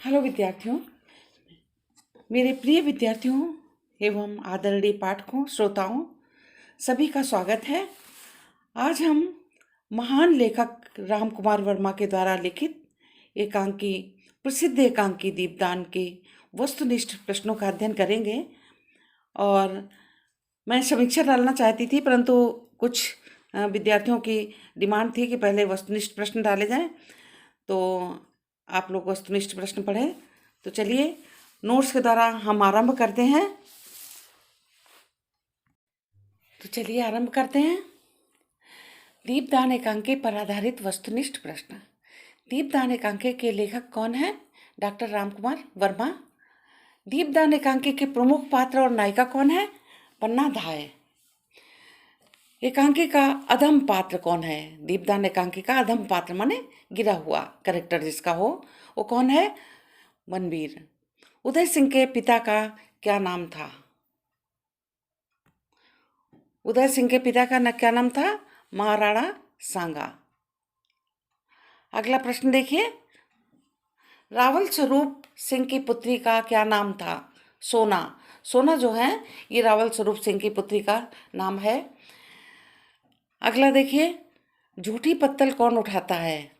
Hello विद्यार्थियों, मेरे प्रिय विद्यार्थियों एवं आदरणीय पाठकों, श्रोताओं, सभी का स्वागत है। आज हम महान लेखक रामकुमार वर्मा के द्वारा लिखित एकांकी प्रसिद्ध एकांकी दीपदान के वस्तुनिष्ठ प्रश्नों का अध्ययन करेंगे। और मैं समीक्षा डालना चाहती थी, परंतु कुछ विद्यार्थियों की डिमांड थी कि पहले वस्तुनिष्ठ प्रश्न डाले जाएं, तो आप लोग वस्तुनिष्ठ प्रश्न पढ़ें। तो चलिए नोट्स के द्वारा हम आरंभ करते हैं। तो चलिए आरंभ करते हैं। दीपदान एकांकी पर आधारित वस्तुनिष्ठ प्रश्न। दीपदान एकांकी के लेखक कौन है? डॉक्टर रामकुमार वर्मा। दीपदान एकांकी के प्रमुख पात्र और नायिका कौन है? पन्ना धाय। एकांकी का अधम पात्र कौन है? दीपदान एकांकी का अधम पात्र माने गिरा हुआ कैरेक्टर जिसका हो, वो कौन है? मनवीर। उदय सिंह के पिता का क्या नाम था? उदय सिंह के पिता का क्या नाम था? महाराणा सांगा। अगला प्रश्न देखिए, रावल स्वरूप सिंह की पुत्री का क्या नाम था? सोना। सोना जो है ये रावल स्वरूप सिंह की पुत्री का नाम है। अगला देखिए, झूठी पत्तल कौन उठाता है?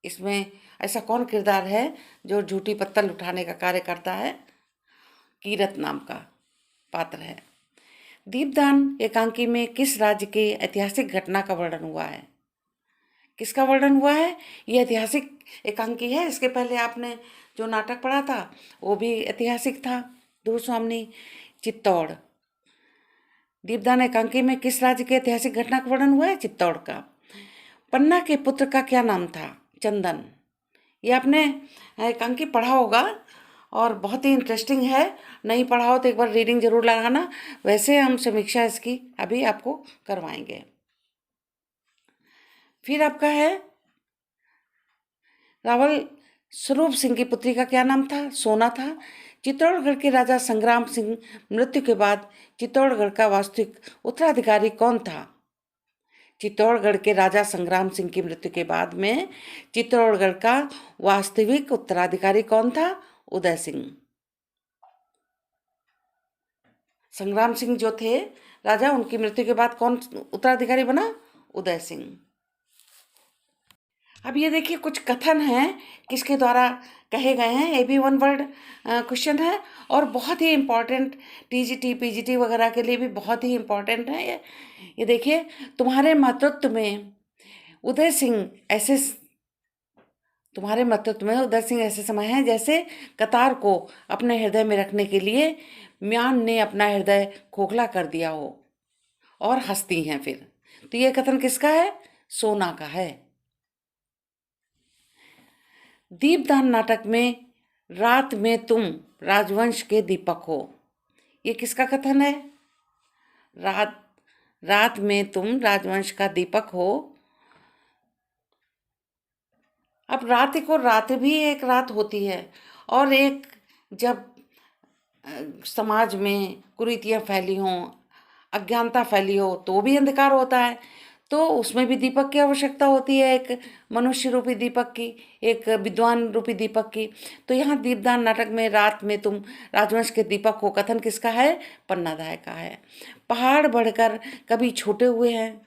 इसमें ऐसा कौन किरदार है जो झूठी पत्तल उठाने का कार्य करता है? कीरत नाम का पात्र है। दीपदान एकांकी में किस राज्य के ऐतिहासिक घटना का वर्णन हुआ है? किसका वर्णन हुआ है? ये ऐतिहासिक एकांकी है। इसके पहले आपने जो नाटक पढ़ा था वो भी ऐतिहासिक था, दूरस्वामिनी चित्तौड़। दीपदान एकांकी में किस राज्य के ऐतिहासिक घटना का वर्णन हुआ है? चित्तौड़ का। पन्ना के पुत्र का क्या नाम था? चंदन। ये आपने एकांकी पढ़ा होगा और बहुत ही इंटरेस्टिंग है। नहीं पढ़ा हो तो एक बार रीडिंग जरूर लगाना। वैसे हम समीक्षा इसकी अभी आपको करवाएंगे। फिर आपका है, रावल स्वरूप सिंह की पुत्री का क्या नाम था? सोना था। चित्तौड़गढ़ के राजा संग्राम सिंह मृत्यु के बाद चित्तौड़गढ़ का वास्तविक उत्तराधिकारी कौन था? चित्तौड़गढ़ के राजा संग्राम सिंह की मृत्यु के बाद में चित्तौड़गढ़ का वास्तविक उत्तराधिकारी कौन था? उदय सिंह। संग्राम सिंह जो थे राजा, उनकी मृत्यु के बाद कौन उत्तराधिकारी बना? उदय सिंह। अब ये देखिए, कुछ कथन हैं किसके द्वारा कहे गए हैं। ये भी वन वर्ड क्वेश्चन है और बहुत ही इम्पोर्टेंट, टीजीटी पीजीटी वगैरह के लिए भी बहुत ही इम्पोर्टेंट है ये देखिए, तुम्हारे नेतृत्व में उदय सिंह ऐसे तुम्हारे नेतृत्व में उदय सिंह ऐसे समय है जैसे कतार को अपने हृदय में रखने के लिए म्यान ने अपना हृदय खोखला कर दिया हो, और हंसती हैं फिर। तो ये कथन किसका है? सोना का है। दीपदान नाटक में रात में तुम राजवंश के दीपक हो, ये किसका कथन है? रात में तुम राजवंश का दीपक हो। अब रात भी एक रात होती है, और एक जब समाज में कुरीतियाँ फैली हों, अज्ञानता फैली हो, तो भी अंधकार होता है। तो उसमें भी दीपक की आवश्यकता होती है, एक मनुष्य रूपी दीपक की, एक विद्वान रूपी दीपक की। तो यहाँ दीपदान नाटक में रात में तुम राजवंश के दीपक हो कथन किसका है? पन्नाधाय का है। पहाड़ बढ़कर कभी छोटे हुए हैं,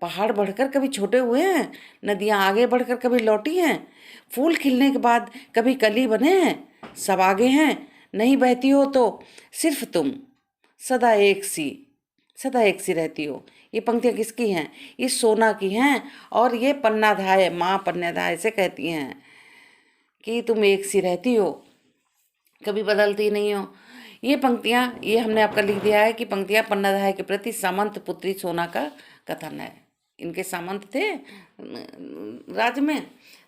पहाड़ बढ़कर कभी छोटे हुए हैं, नदियाँ आगे बढ़कर कभी लौटी हैं, फूल खिलने के बाद कभी कली बने हैं, सब आगे हैं, नहीं बहती हो तो सिर्फ तुम सदा एक सी रहती हो। ये पंक्तियाँ किसकी हैं? ये सोना की हैं, और ये पन्नाधाय, माँ पन्नाधाय से कहती हैं कि तुम एक सी रहती हो, कभी बदलती नहीं हो। ये पंक्तियाँ, ये हमने आपका लिख दिया है कि पंक्तियाँ पन्नाधाय के प्रति सामंत पुत्री सोना का कथन है। इनके सामंत थे राज्य में,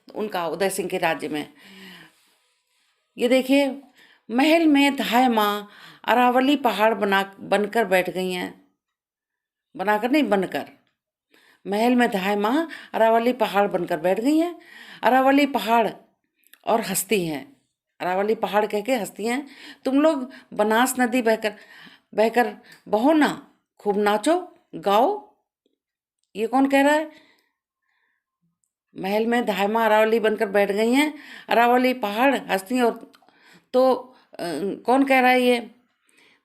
उनका उदय सिंह के राज्य में। ये देखिए, महल में धाय माँ अरावली पहाड़ बनकर बैठ गई हैं। बनाकर नहीं, बनकर। महल में धाय माँ अरावली पहाड़ बनकर बैठ गई हैं। अरावली पहाड़ और हंसती हैं, अरावली पहाड़ कह के हंसती हैं। तुम लोग बनास नदी बहकर बहकर बहो ना, खूब नाचो गाओ। ये कौन कह रहा है? महल में धायमा अरावली बनकर बैठ गई हैं। अरावली पहाड़ हंसती और तो कौन कह रहा है ये?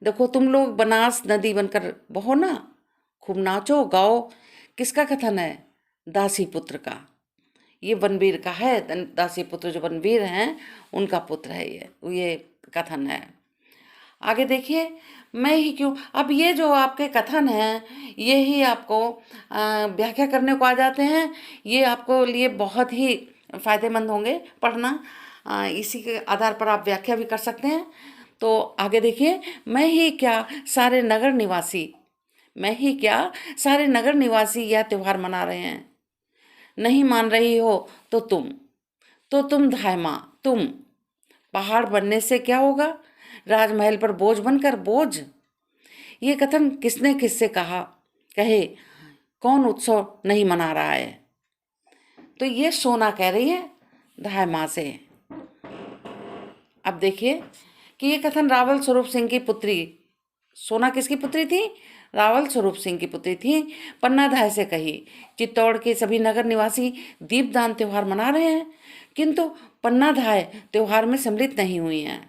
देखो तुम लोग बनास नदी बनकर बहो ना, खूब नाचो गाओ। किसका कथन है? दासी पुत्र का। ये बनवीर का है। दासी पुत्र जो बनवीर हैं उनका पुत्र है ये कथन है। आगे देखिए, मैं ही क्यों। अब ये जो आपके कथन हैं ये ही आपको व्याख्या करने को आ जाते हैं। ये आपको लिए बहुत ही फायदेमंद होंगे पढ़ना। इसी के आधार पर आप व्याख्या भी कर सकते हैं। तो आगे देखिए, मैं ही क्या सारे नगर निवासी, मैं ही क्या सारे नगर निवासी यह त्योहार मना रहे हैं। नहीं मान रही हो तो तुम धायमा, तुम पहाड़ बनने से क्या होगा? राजमहल पर बोझ बनकर बोझ। ये कथन किसने किससे कहा? कहे कौन उत्सव नहीं मना रहा है? तो ये सोना कह रही है धायमा से। अब देखिए कि ये कथन रावल स्वरूप सिंह की पुत्री, सोना किसकी पुत्री थी? रावल स्वरूप सिंह की पुत्री थी, पन्नाधाय से कही। चित्तौड़ के सभी नगर निवासी दीपदान त्योहार मना रहे हैं, किंतु पन्नाधाय त्योहार में सम्मिलित नहीं हुई हैं।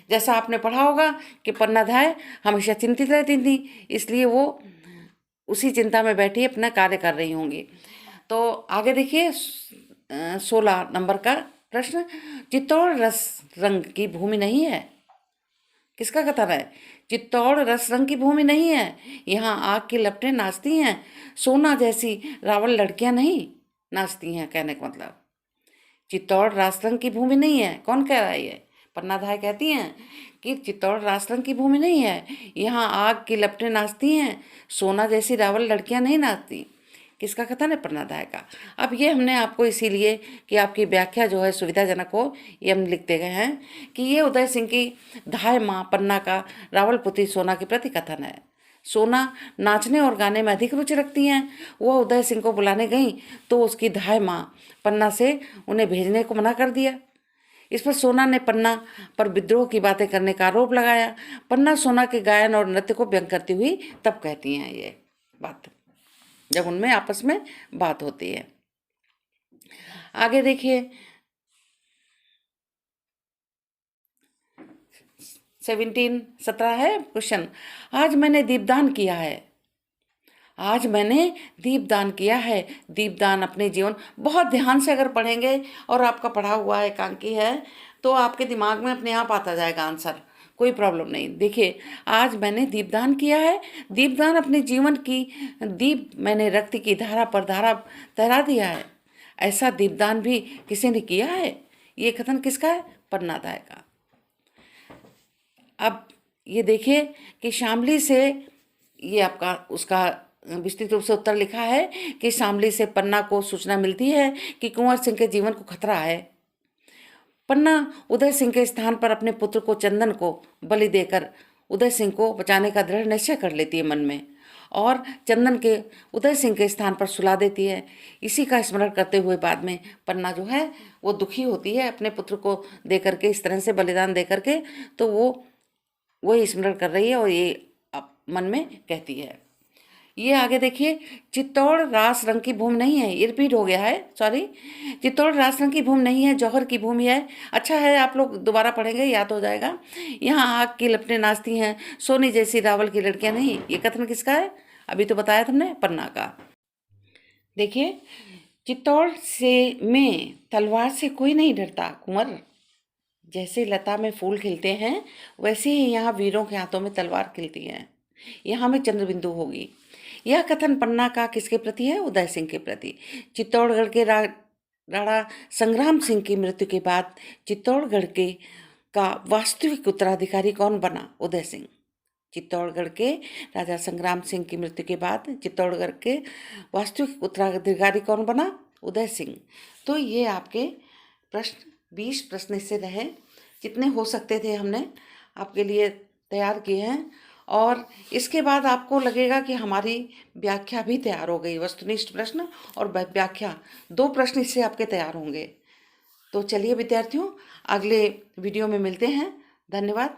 जैसा आपने पढ़ा होगा कि पन्नाधाय हमेशा चिंतित रहती थी, इसलिए वो उसी चिंता में बैठी अपना कार्य कर रही होंगी। तो आगे देखिए 16 नंबर का प्रश्न, चित्तौड़ रस रंग की भूमि नहीं है। किसका कथन है? चित्तौड़ रस रंग की भूमि नहीं है, यहाँ आग की लपटें नाचती हैं, सोना जैसी रावल लड़कियां नहीं नाचती हैं। कहने का मतलब चित्तौड़ रास रंग की भूमि नहीं है। कौन कह रहा है ये? पन्नाधाय कहती हैं कि चित्तौड़ रास रंग की भूमि नहीं है, यहाँ आग की लपटें नाचती हैं, सोना जैसी रावल लड़कियां नहीं नाचती। किसका कथन है? पन्नाधाय का। अब ये हमने आपको इसीलिए कि आपकी व्याख्या जो है सुविधाजनक हो, ये हम लिखते गए हैं कि ये उदय सिंह की धाय माँ पन्ना का रावल पुत्री सोना के प्रति कथन है। सोना नाचने और गाने में अधिक रुचि रखती हैं। वह उदय सिंह को बुलाने गई तो उसकी धाय माँ पन्ना से उन्हें भेजने को मना कर दिया। इस पर सोना ने पन्ना पर विद्रोह की बातें करने का आरोप लगाया। पन्ना सोना के गायन और नृत्य को व्यंग करती हुई तब कहती हैं ये बात, जब उनमें आपस में बात होती है। आगे देखिए 17 है क्वेश्चन। आज मैंने दीपदान किया है। आज मैंने दीपदान किया है। दीपदान अपने जीवन, बहुत ध्यान से अगर पढ़ेंगे और आपका पढ़ा हुआ एकांकी है तो आपके दिमाग में अपने आप आता जाएगा आंसर, कोई प्रॉब्लम नहीं। देखिए, आज मैंने दीपदान किया है। दीपदान अपने जीवन की दीप मैंने रक्त की धारा पर धारा तैरा दिया है। ऐसा दीपदान भी किसी ने किया है। ये कथन किसका है? पन्नाधाय का। अब ये देखिए कि शामली से, ये आपका उसका विस्तृत रूप से उत्तर लिखा है कि शामली से पन्ना को सूचना मिलती है कि कुंवर सिंह के जीवन को खतरा है। पन्ना उदय सिंह के स्थान पर अपने पुत्र को चंदन को बलि देकर उदय सिंह को बचाने का दृढ़ निश्चय कर लेती है मन में, और चंदन के उदय सिंह के स्थान पर सुला देती है। इसी का स्मरण करते हुए बाद में पन्ना जो है वो दुखी होती है अपने पुत्र को दे करके, इस तरह से बलिदान दे करके। तो वो वही स्मरण कर रही है और ये मन में कहती है। ये आगे देखिए, चित्तौड़ रास रंग की भूमि नहीं है। ये रिपीट हो गया है, सॉरी। चित्तौड़ रास रंग की भूमि नहीं है, जौहर की भूमि है। अच्छा है, आप लोग दोबारा पढ़ेंगे याद हो जाएगा। यहाँ आग की लपटें नाचती हैं, सोनी जैसी रावल की लड़कियां नहीं। ये कथन किसका है? अभी तो बताया तुमने, पन्ना का। देखिए, चित्तौड़ से में तलवार से कोई नहीं डरता कुंवर। जैसे लता में फूल खिलते हैं वैसे ही यहाँ वीरों के हाथों में तलवार खिलती है। यहाँ में चंद्रबिंदु होगी। यह कथन पन्ना का किसके प्रति है? उदय सिंह के प्रति। चित्तौड़गढ़ के राणा संग्राम सिंह की मृत्यु के बाद चित्तौड़गढ़ के का वास्तविक उत्तराधिकारी कौन बना? उदय सिंह। चित्तौड़गढ़ के राजा संग्राम सिंह की मृत्यु के बाद चित्तौड़गढ़ के वास्तविक उत्तराधिकारी कौन बना? उदय सिंह। तो ये आपके प्रश्न 20 प्रश्न इससे रहे, जितने हो सकते थे हमने आपके लिए तैयार किए हैं। और इसके बाद आपको लगेगा कि हमारी व्याख्या भी तैयार हो गई। वस्तुनिष्ठ प्रश्न और व्याख्या, 2 प्रश्न इससे आपके तैयार होंगे। तो चलिए विद्यार्थियों, अगले वीडियो में मिलते हैं। धन्यवाद।